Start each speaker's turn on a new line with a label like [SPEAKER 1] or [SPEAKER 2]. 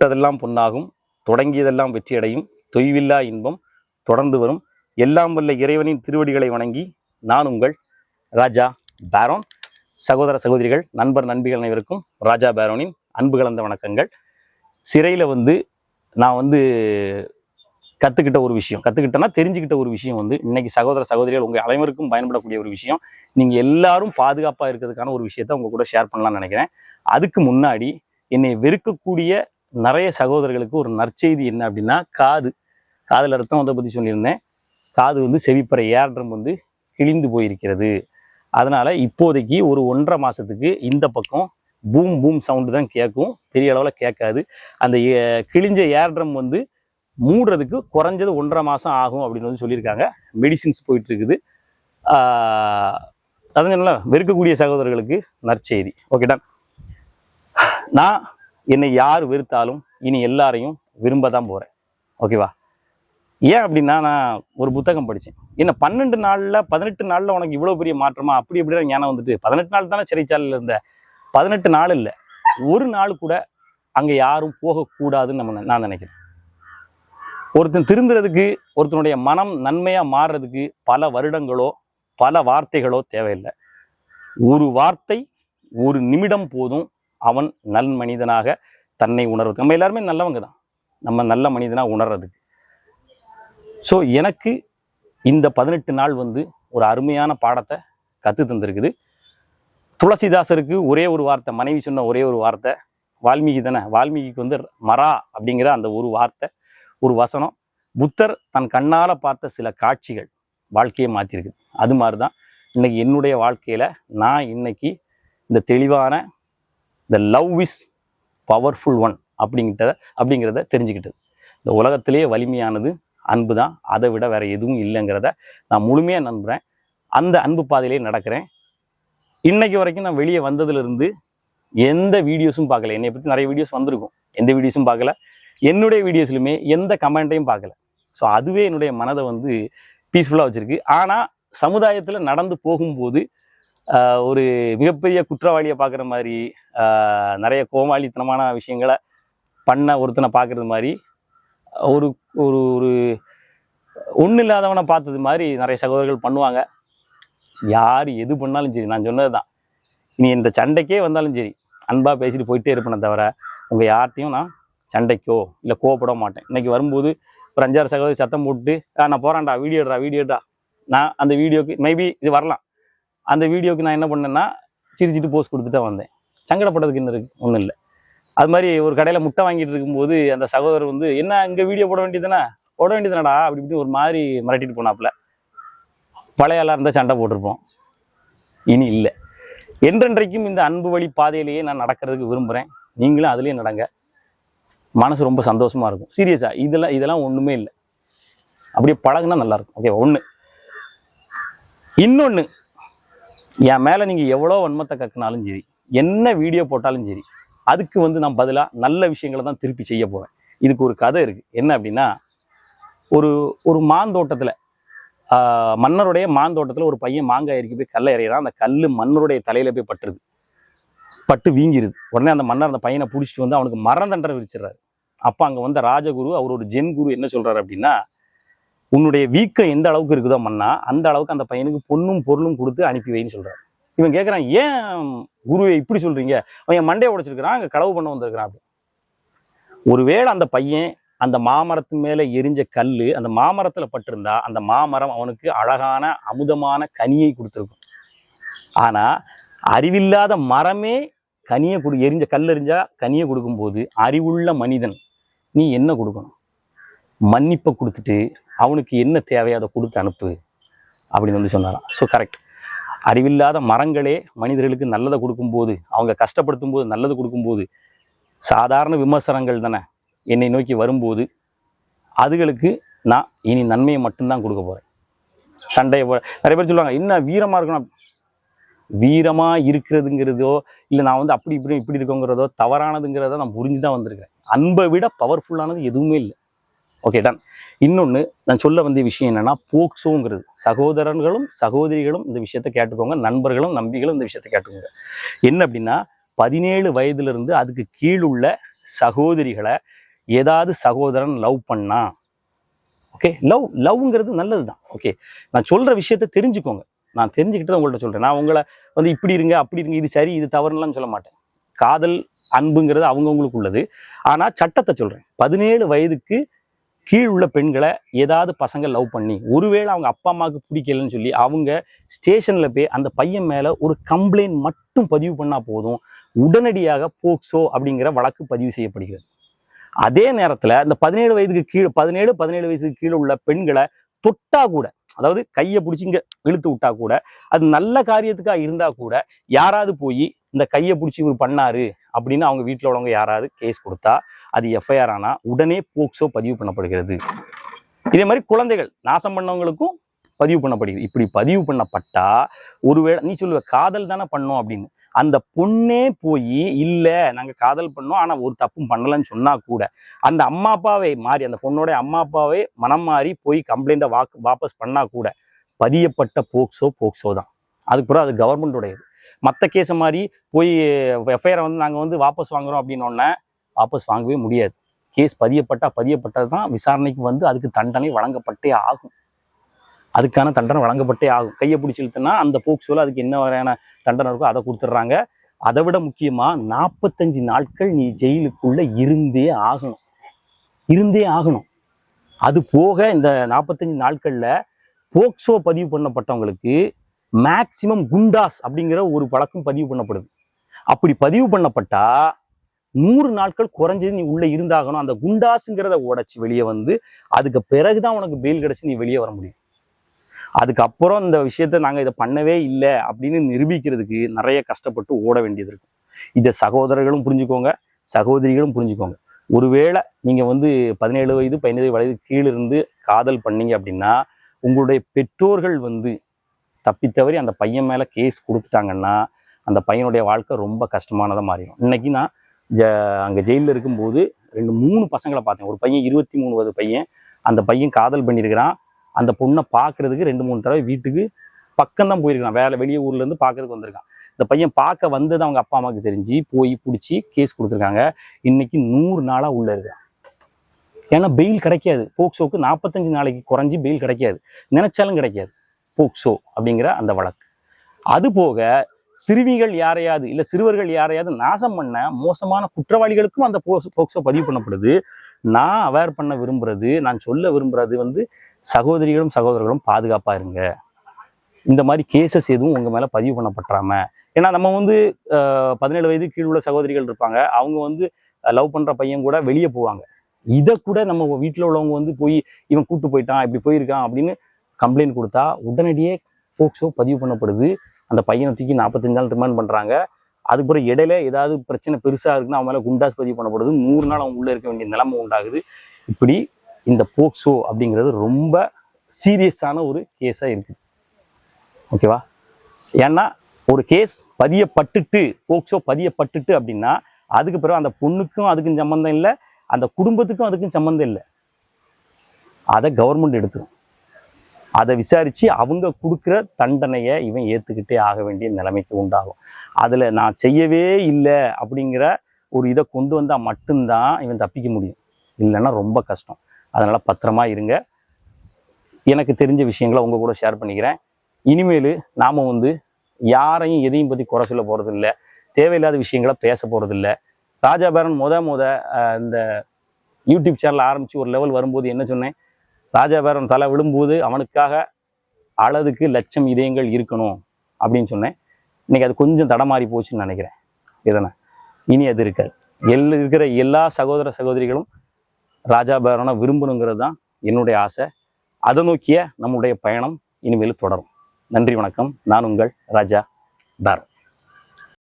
[SPEAKER 1] தொட்டதெல்லாம் பொன்னாகும், தொடங்கியதெல்லாம் வெற்றியடையும், தொய்வில்லா இன்பம் தொடர்ந்து வரும். எல்லாம் வல்ல இறைவனின் திருவடிகளை வணங்கி நான் உங்கள் ராஜா பேரோன். சகோதர சகோதரிகள், நண்பர் நண்பிகள் அனைவருக்கும் ராஜா பேரோனின் அன்பு கலந்த வணக்கங்கள். சிறையில் நான் கற்றுக்கிட்ட ஒரு விஷயம், தெரிஞ்சுக்கிட்ட ஒரு விஷயம் இன்னைக்கு சகோதர சகோதரிகள் உங்கள் அனைவருக்கும் பயன்படக்கூடிய ஒரு விஷயம். நீங்கள் எல்லாரும் பாதுகாப்பாக இருக்கிறதுக்கான ஒரு விஷயத்த உங்கள் கூட ஷேர் பண்ணலாம்னு நினைக்கிறேன். அதுக்கு முன்னாடி என்னை வெறுக்கக்கூடிய நிறைய சகோதரர்களுக்கு ஒரு நற்செய்தி என்ன அப்படின்னா, காதில் ரத்தம் பற்றி சொல்லியிருந்தேன். காது செவிப்பறை ஏர்ட்ரம் கிழிந்து போயிருக்கிறது. அதனால இப்போதைக்கு ஒரு 1.5 மாசத்துக்கு இந்த பக்கம் பூம் பூம் சவுண்டு தான் கேட்கும், பெரிய அளவில் கேட்காது. அந்த கிழிஞ்ச ஏர்ட்ரம் மூடுறதுக்கு குறைஞ்சது 1.5 மாசம் ஆகும் அப்படின்னு சொல்லியிருக்காங்க. மெடிசின்ஸ் போயிட்டு இருக்குது. அதனால வெறுக்கக்கூடிய சகோதரர்களுக்கு நற்செய்தி. ஓகேடா, நான் என்னை யார் வெறுத்தாலும் இனி எல்லாரையும் விரும்ப தான் போகிறேன். ஓகேவா? ஏன் அப்படின்னா, நான் ஒரு புத்தகம் படித்தேன். என்ன 12 நாளில் 18 நாளில் உனக்கு இவ்வளோ பெரிய மாற்றமா? அப்படி தான் ஞானம் 18 நாள் தானே சிறைச்சாலையில் இருந்த. 18 நாள் இல்லை, ஒரு நாள் கூட அங்கே யாரும் போகக்கூடாதுன்னு நான் நினைக்கிறேன். ஒருத்தன் திருந்துறதுக்கு, ஒருத்தனுடைய மனம் நன்மையாக மாறுறதுக்கு பல வருடங்களோ பல வார்த்தைகளோ தேவையில்லை. ஒரு வார்த்தை, ஒரு நிமிடம் போதும் அவன் நல் மனிதனாக தன்னை உணர்வது. நம்ம எல்லாருமே நல்லவங்க தான், நம்ம நல்ல மனிதனாக உணர்றதுக்கு. ஸோ எனக்கு இந்த 18 நாள் ஒரு அருமையான பாடத்தை கற்று தந்திருக்குது. துளசிதாசருக்கு ஒரே ஒரு வார்த்தை, மனைவி சொன்ன ஒரே ஒரு வார்த்தை, வால்மீகி தானே, வால்மீகிக்கு மரா அப்படிங்கிற அந்த ஒரு வார்த்தை, ஒரு வசனம், புத்தர் தன் கண்ணால் பார்த்த சில காட்சிகள் வாழ்க்கையை மாற்றிருக்குது. அது மாதிரி தான் இன்னைக்கு என்னுடைய வாழ்க்கையில் நான் இன்னைக்கு இந்த தெளிவான இந்த லவ் இஸ் பவர்ஃபுல் ஒன் அப்படிங்கிறத தெரிஞ்சுக்கிட்டது. இந்த உலகத்திலேயே வலிமையானது அன்பு தான், அதை விட வேற எதுவும் இல்லைங்கிறத நான் முழுமையாக நம்புகிறேன். அந்த அன்பு பாதையிலே நடக்கிறேன். இன்னைக்கு வரைக்கும் நான் வெளியே வந்ததுலேருந்து எந்த வீடியோஸும் பார்க்கல. என்னை பற்றி நிறைய வீடியோஸ் வந்திருக்கும், எந்த வீடியோஸும் பார்க்கல. என்னுடைய வீடியோஸ்லையுமே எந்த கமெண்ட்டையும் பார்க்கல. ஸோ அதுவே என்னுடைய மனதை பீஸ்ஃபுல்லாக வச்சுருக்கு. ஆனால் சமுதாயத்தில் நடந்து போகும்போது ஒரு மிகப்பெரிய குற்றவாளியை பார்க்குற மாதிரி, நிறைய கோமாளித்தனமான விஷயங்களை பண்ண ஒருத்தனை பார்க்குறது மாதிரி, ஒரு ஒரு ஒரு ஒன்றும் இல்லாதவனை பார்த்தது மாதிரி நிறைய சகோதரர்கள் பண்ணுவாங்க. யார் எது பண்ணாலும் சரி, நான் சொன்னது தான், நீ இந்த சண்டைக்கே வந்தாலும் சரி அன்பாக பேசிட்டு போயிட்டே இருப்பேனே தவிர உங்கள் யார்ட்டையும் நான் சண்டைக்கோ இல்லை கோவப்பட மாட்டேன். இன்னைக்கு வரும்போது ஒரு 5-6 சகோதரி சத்தம் போட்டு நான் போகிறேன்டா, வீடியோடா, நான் அந்த வீடியோக்கு மேபி இது வரலாம், அந்த வீடியோக்கு நான் என்ன பண்ணேன்னா சிரிச்சிட்டு போஸ்ட் கொடுத்துட்டு வந்தேன். சங்கடப்பட்டதுக்கு என்ன இருக்குது? ஒன்றும் இல்லை. அது மாதிரி ஒரு கடையில் முட்டை வாங்கிட்டு இருக்கும்போது அந்த சகோதரர் என்ன இங்கே வீடியோ போட வேண்டியதுனடா அப்படி இப்படி ஒரு மாதிரி மிரட்டிட்டு போனாப்புல. பழைய ஆளாக இருந்தால் சண்டை போட்டிருப்போம். இனி இல்லை. என்றென்றைக்கும் இந்த அன்பு வழி பாதையிலேயே நான் நடக்கிறதுக்கு விரும்புகிறேன். நீங்களும் அதுலேயே நடங்க. மனசு ரொம்ப சந்தோஷமா இருக்கும். சீரியஸாக இதெல்லாம் ஒன்றுமே இல்லை. அப்படியே பழகுனா நல்லாயிருக்கும். ஓகே, ஒன்று. இன்னொன்று, என் மேலே நீங்கள் எவ்வளோ வன்மத்தை கக்குனாலும் சரி, என்ன வீடியோ போட்டாலும் சரி, அதுக்கு நான் பதிலாக நல்ல விஷயங்களை தான் திருப்பி செய்ய போவேன். இதுக்கு ஒரு கதை இருக்குது. என்ன அப்படின்னா, ஒரு மாந்தோட்டத்தில், மன்னருடைய மாந்தோட்டத்தில் ஒரு பையன் மாங்காய் இறக்கி போய் கல்லை இறையிறான். அந்த கல் மன்னருடைய தலையில் போய் பட்டு வீங்கிருது. உடனே அந்த மன்னர் அந்த பையனை பிடிச்சிட்டு அவனுக்கு மரண தண்டனை விதிச்சிடறாரு. அப்போ அங்கே ராஜகுரு, அவர் ஒரு ஜென் குரு, என்ன சொல்கிறாரு அப்படின்னா, உன்னுடைய வீக்கம் எந்த அளவுக்கு இருக்குதோ மன்னா, அந்த அளவுக்கு அந்த பையனுக்கு பொண்ணும் பொருளும் கொடுத்து அனுப்பி வைன்னு சொல்கிறார். இவன் கேட்குறான், ஏன் குருவை இப்படி சொல்கிறீங்க? அவன் என் மண்டையை உடைச்சிருக்கிறான், அங்கே களவு பண்ண வந்திருக்கிறான் அப்படி. ஒருவேளை அந்த பையன் அந்த மாமரத்து மேலே எரிஞ்ச கல் அந்த மாமரத்தில் பட்டிருந்தா அந்த மாமரம் அவனுக்கு அழகான அமுதமான கனியை கொடுத்துருக்கும். ஆனால் அறிவில்லாத மரமே எரிஞ்ச கல் எரிஞ்சா கனியை கொடுக்கும்போது அறிவுள்ள மனிதன் நீ என்ன கொடுக்கணும்? மன்னிப்பை கொடுத்துட்டு அவனுக்கு என்ன தேவையோ அதை கொடுத்து அனுப்பு அப்படின்னு சொன்னாராம். So correct. அறிவில்லாத மரங்களே மனிதர்களுக்கு நல்லதை கொடுக்கும்போது, அவங்க கஷ்டப்படுத்தும் போது நல்லது கொடுக்கும்போது, சாதாரண விமர்சனங்கள் தானே என்னை நோக்கி வரும்போது அதுகளுக்கு நான் இனி நன்மையை மட்டும்தான் கொடுக்க போகிறேன். சண்டையை நிறைய பேர் சொல்லுவாங்க, இன்னும் வீரமாக இருக்கணும். வீரமாக இருக்கிறதுங்கிறதோ இல்லை நான் அப்படி இப்படி இருக்கோங்கிறதோ தவறானதுங்கிறதோ நான் புரிஞ்சு தான் வந்திருக்கிறேன். அன்பை விட பவர்ஃபுல்லானது எதுவுமே இல்லை. Okay done. இன்னொன்று நான் சொல்ல வந்த விஷயம் என்னென்னா, போக்சோங்கிறது. சகோதரர்களும் சகோதரிகளும் இந்த விஷயத்தை கேட்டுக்கோங்க, நண்பர்களும் நம்பிகளும் இந்த விஷயத்தை கேட்டுக்கோங்க. என்ன அப்படின்னா, 17 வயதிலிருந்து அதுக்கு கீழுள்ள சகோதரிகளை ஏதாவது சகோதரன் லவ் பண்ணா, ஓகே, லவ்ங்கிறது நல்லது தான். ஓகே, நான் சொல்ற விஷயத்த தெரிஞ்சுக்கோங்க. நான் தெரிஞ்சுக்கிட்டு தான் உங்கள்கிட்ட சொல்றேன். நான் உங்களை வந்து இப்படி இருங்க அப்படி இருங்க, இது சரி இது தவறுலாம் சொல்ல மாட்டேன். காதல் அன்புங்கிறது அவங்கவுங்களுக்கு உள்ளது. ஆனா சட்டத்தை சொல்றேன். 17 வயதுக்கு கீழ் உள்ள பெண்களை ஏதாவது பசங்க லவ் பண்ணி, ஒருவேளை அவங்க அப்பா அம்மாவுக்கு பிடிக்கலன்னு சொல்லி அவங்க ஸ்டேஷன்ல போய் அந்த பையன் மேல ஒரு கம்ப்ளைண்ட் மட்டும் பதிவு பண்ணா போதும், உடனடியாக போக்சோ அப்படிங்கிற வழக்கு பதிவு செய்யப்படுகிறது. அதே நேரத்துல இந்த 17 வயதுக்கு கீழே 17 வயசுக்கு கீழே உள்ள பெண்களை தொட்டா கூட, அதாவது கையை பிடிச்சி இங்க இழுத்து விட்டா கூட, அது நல்ல காரியத்துக்காக இருந்தா கூட யாராவது போய் இந்த கையை பிடிச்சி இவர் பண்ணாரு அப்படின்னு அவங்க வீட்டில் உள்ளவங்க யாராவது கேஸ் கொடுத்தா, அது எஃப்ஐஆர் ஆனா உடனே போக்சோ பதிவு பண்ணப்படுகிறது. இதே மாதிரி குழந்தைகள் நாசம் பண்ணவங்களுக்கும் பதிவு பண்ணப்படுகிறது. இப்படி பதிவு பண்ணப்பட்டா, ஒருவேளை நீ சொல்லுவ காதல் தானே பண்ணோம் அப்படின்னு, அந்த பொண்ணே போய் இல்ல நாங்க காதல் பண்ணோம் ஆனா ஒரு தப்பும் பண்ணலன்னு சொன்னா கூட, அந்த அம்மா அப்பாவே மாறி, அந்த பொண்ணோட அம்மா அப்பாவே மனம் மாறி போய் கம்ப்ளைண்ட்டை வாபஸ் பண்ணா கூட பதியப்பட்ட போக்சோ தான். அதுக்கப்புறம் அது கவர்மெண்டோடையது. மற்ற கேஸை மாதிரி போய் எஃப்ஐஆரை வந்து நாங்கள் வந்து வாபஸ் வாங்குறோம் அப்படின்னோடனே வாபஸ் வாங்கவே முடியாது. கேஸ் பதியப்பட்டது தான் விசாரணைக்கு வந்து அதுக்கு தண்டனை வழங்கப்பட்டே ஆகும். அதுக்கான தண்டனை வழங்கப்பட்டே ஆகும். கையை பிடிச்சி இழுத்துனா அந்த போக்சோல அதுக்கு என்ன வகையான தண்டனை இருக்கோ அதை கொடுத்துட்றாங்க. அதை விட முக்கியமா 45 நாட்கள் நீ ஜெயிலுக்குள்ள இருந்தே ஆகணும். அது போக இந்த 45 நாட்கள்ல போக்சோ பதிவு பண்ணப்பட்டவங்களுக்கு மேக்சிமம் குண்டாஸ் அப்படிங்கிற ஒரு வழக்கம் பதிவு பண்ணப்படுது. அப்படி பதிவு பண்ணப்பட்டா 100 நாட்கள் குறைஞ்சது நீ உள்ள இருந்தாகணும். அந்த குண்டாஸுங்கிறத உடைச்சு வெளியே வந்து அதுக்கு பிறகுதான் உனக்கு பெயில் கிடைச்சி நீ வெளியே வர முடியும். அதுக்கப்புறம் இந்த விஷயத்த நாங்கள் இதை பண்ணவே இல்லை அப்படின்னு நிரூபிக்கிறதுக்கு நிறைய கஷ்டப்பட்டு ஓட வேண்டியது இருக்கும். இதை சகோதரர்களும் புரிஞ்சுக்கோங்க, சகோதரிகளும் புரிஞ்சுக்கோங்க. ஒருவேளை நீங்க வந்து 17 வயது 15 வயது கீழே இருந்து காதல் பண்ணீங்க அப்படின்னா, உங்களுடைய பெற்றோர்கள் வந்து தப்பித்தவறி அந்த பையன் மேல கேஸ் கொடுத்துட்டாங்கன்னா அந்த பையனுடைய வாழ்க்கை ரொம்ப கஷ்டமானதாக மாறிடும். இன்னைக்கு நான் அங்கே ஜெயிலில் இருக்கும்போது 2-3 பசங்களை பார்த்தேன். ஒரு பையன் 23 வயது பையன், அந்த பையன் காதல் பண்ணியிருக்கிறான். அந்த பொண்ணை பார்க்கறதுக்கு 2-3 தடவை வீட்டுக்கு பக்கம்தான் போயிருக்கான். வெளியே ஊர்ல இருந்து பார்க்கறதுக்கு வந்திருக்கான். இந்த பையன் பார்க்க வந்தது அவங்க அப்பா அம்மாவுக்கு தெரிஞ்சு போய் பிடிச்சி கேஸ் கொடுத்துருக்காங்க. இன்னைக்கு 100 நாளா உள்ள இருக்கான். ஏன்னா பெயில் கிடைக்காது. போக்சோக்கு 45 நாளைக்கு குறைஞ்சி பெயில் கிடைக்காது, நினைச்சாலும் கிடைக்காது போக்சோ அப்படிங்கிற அந்த வழக்கு. அது போக சிறுவிகள் யாரையாவது இல்ல சிறுவர்கள் யாரையாவது நாசம் பண்ண மோசமான குற்றவாளிகளுக்கும் அந்த போக்சோ பதிவு பண்ணப்படுது. நான் அவேர் பண்ண விரும்புறது, நான் சொல்ல விரும்புறது வந்து சகோதரிகளும் சகோதரர்களும் பாதுகாப்பா இருங்க. இந்த மாதிரி கேசஸ் எதுவும் உங்க மேல பதிவு பண்ணப்பட்டுறாம. ஏன்னா நம்ம வந்து 17 வயது கீழ் உள்ள சகோதரிகள் இருப்பாங்க. அவங்க வந்து லவ் பண்ற பையன் கூட வெளியே போவாங்க. இதை கூட நம்ம வீட்டில் உள்ளவங்க வந்து போய் இவன் கூட்டு போயிட்டான் இப்படி போயிருக்கான் அப்படின்னு கம்ப்ளைண்ட் கொடுத்தா உடனடியே போக்சோ பதிவு பண்ணப்படுது. அந்த பையனை தூக்கி 45 நாள் ரிமாண்ட் பண்றாங்க. அதுக்கப்புறம் இடையில ஏதாவது பிரச்சனை பெருசா இருக்குன்னா அவன் மேல குண்டாஸ் பதிவு பண்ணப்படுது. 100 நாள் அவன் உள்ள இருக்க வேண்டிய நிலைமை உண்டாகுது. இப்படி இந்த போக்சோ அப்படிங்கிறது ரொம்ப சீரியஸான ஒரு கேஸா இருக்குது. ஓகேவா? ஏன்னா ஒரு கேஸ் பதியப்பட்டுட்டு போக்சோ பதியப்பட்டுட்டு அப்படின்னா அதுக்கு பிறகு அந்த பொண்ணுக்கும் அதுக்கும் சம்மந்தம் இல்லை, அந்த குடும்பத்துக்கும் அதுக்கும் சம்மந்தம் இல்லை. அதை கவர்மெண்ட் எடுத்துரும். அதை விசாரிச்சு அவங்க கொடுக்குற தண்டனையை இவன் ஏற்றுக்கிட்டே ஆக வேண்டிய நிலைமைக்கு உண்டாகும். அதில் நான் செய்யவே இல்லை அப்படிங்கிற ஒரு இதை கொண்டு வந்தால் மட்டும்தான் இவன் தப்பிக்க முடியும். இல்லைன்னா ரொம்ப கஷ்டம். அதனால் பத்திரமா இருங்க. எனக்கு தெரிஞ்ச விஷயங்களை உங்கள் கூட ஷேர் பண்ணிக்கிறேன். இனிமேல் நாம் வந்து யாரையும் எதையும் பற்றி குறை சொல்ல போகிறது இல்லை, தேவையில்லாத விஷயங்களை பேச போகிறது இல்லை. ராஜா பேரன் இந்த யூடியூப் சேனல் ஆரம்பித்து ஒரு லெவல் வரும்போது என்ன சொன்னேன், ராஜா பேரன் தலை விழும்போது அவனுக்காக அழதுக்கு 1,00,000 இதயங்கள் இருக்கணும் அப்படின்னு சொன்னேன். இன்னைக்கு அது கொஞ்சம் தடமாறி போச்சுன்னு நினைக்கிறேன். இதனை இனி அது இருக்காது. இருக்கிற எல்லா சகோதர சகோதரிகளும் ராஜா பேரனை விரும்பணுங்கிறது தான் என்னுடைய ஆசை. அதை நோக்கிய நம்முடைய பயணம் இனிமேல் தொடரும். நன்றி, வணக்கம். நான் உங்கள் ராஜா பேரன்.